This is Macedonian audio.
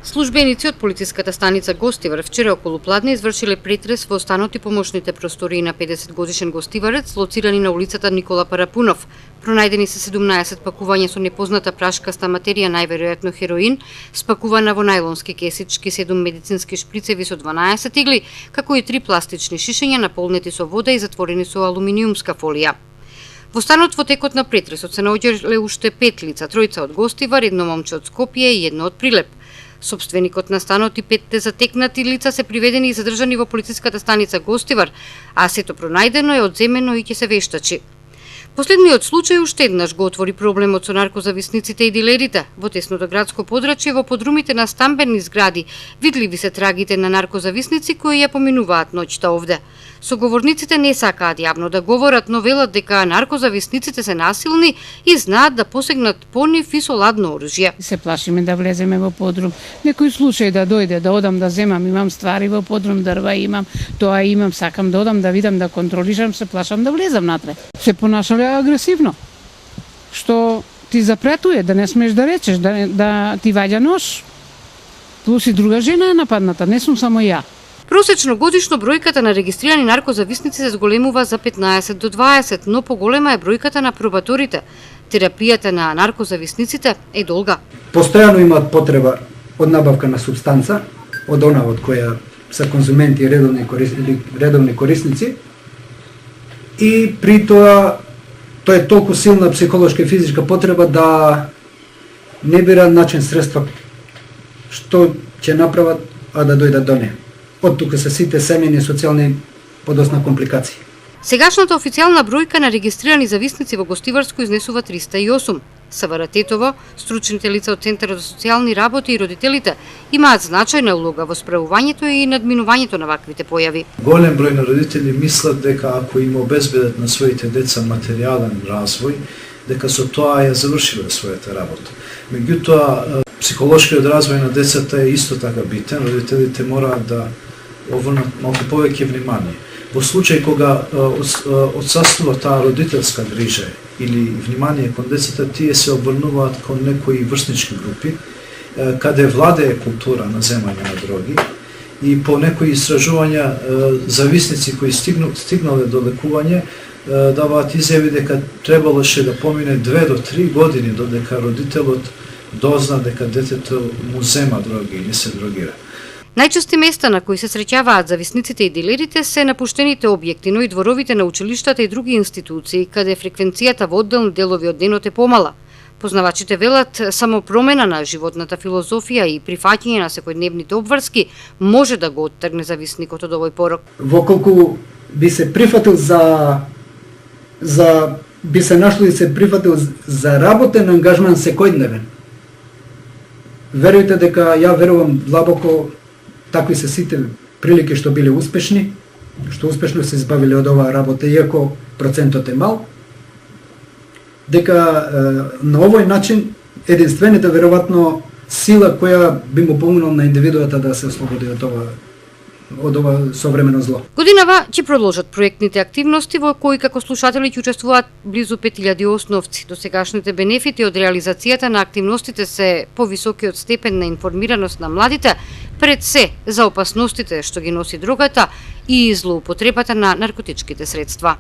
Службеници од полициската станица Гостивар вчера околу пладне извршиле претрес во станот и помошните простории на 50-годишен гостиварец, лоцирани на улицата Никола Парапунов. Пронајдени се 17 пакувања со непозната прашкаста материја, најверојатно хероин, спакувана во најлонски кесички, 7 медицински шприцеви со 12 игли, како и 3 пластични шишења наполнети со вода и затворени со алуминиумска фолија. Во станот во текот на претресот се наоѓале уште 5 лица, тројца од Гостивар, едно момче од Скопје и едно од Прилеп. Собственикот на станот и 5 затекнати лица се приведени и задржани во полициската станица Гостивар, а сето пронајдено е одземено и ќе се вештачи. Последниот случај уште еднаш го отвори проблемот со наркозависниците и дилерите. Во тесното градско подрачје, во подрумите на стамбени згради, видливи се трагите на наркозависници кои ја поминуваат ноќта овде. Соговорниците не сакаат јавно да говорат, но велат дека наркозависниците се насилни и знаат да посегнат по нив и со ладно оружје. Се плашиме да влеземе во подрум. Некој случај да дојде, да одам да земам, имам ствари во подрум, дрва имам, тоа имам, сакам да одам да видам, да контролирам, се плашам да влезам натре. Се понашале агресивно, што ти запретуе, да не смееш да речеш, да ти ваѓа нож. Плюс и друга жена е нападната, не сум само ја. Просечно годишно бројката на регистрирани наркозависници се зголемува за 15 до 20, но поголема е бројката на пробаторите. Терапијата на наркозависниците е долга. Постојано имаат потреба од набавка на субстанца, од она од која се конзументи и редовни корисници, и при тоа е толку силна психолошка и физичка потреба да не бира начин средства што ќе направат, а да дојдат до неја. Од тука се сите семејни и социјални подосна компликации. Сегашната официјална бројка на регистрирани зависници во Гостиварско изнесува 308. Савара Тетово, стручните лица од Центарот за социјални работи и родителите имаат значајна улога во справувањето и надминувањето на ваквите појави. Голем број на родители мислат дека ако им обезбедат на своите деца материјален развој, дека со тоа ја завршиле својата работа. Меѓутоа, психолошкиот развој на децата е исто така битен, родителите мораат да обрнат малку повеќе внимание. Во случај кога отсаствува таа родителска грижа или внимание кон децата, тие се обрнуваат кон некои врснички групи, каде владее култура на земање на дроги, и по некои истражувања зависници кои стигнале до лекување даваат изјави дека требалоше да помине 2 до 3 години додека родителот дозна дека детето му зема дроги или се дрогира. Најчести места на кои се среќаваат зависниците и дилерите се напуштените објекти, но и дворовите на училиштата и други институции, каде фреквенцијата во одделни делови од денот е помала. Познавачите велат, само промена на животната филозофија и прифаќање на секојдневните обврски може да го оттргне зависникот од овој порок. Воколку би се прифатил би се нашло и се прифатил за работен ангажман секојдневен. Верујте дека ја верувам длабоко, такви се сите прилики што биле успешни, што успешно се избавиле од оваа работа, иако процентот е мал, дека на овој начин единствената веројатно сила која би му помогнала на индивидуата да се ослободи од ова современо зло. Годинава ќе продолжат проектните активности во кои како слушатели ќе учествуваат близу 5000 основци. Досегашните бенефити од реализацијата на активностите се повисокиот степен на информираност на младите, пред се за опасностите што ги носи дрогата и злоупотребата на наркотичките средства.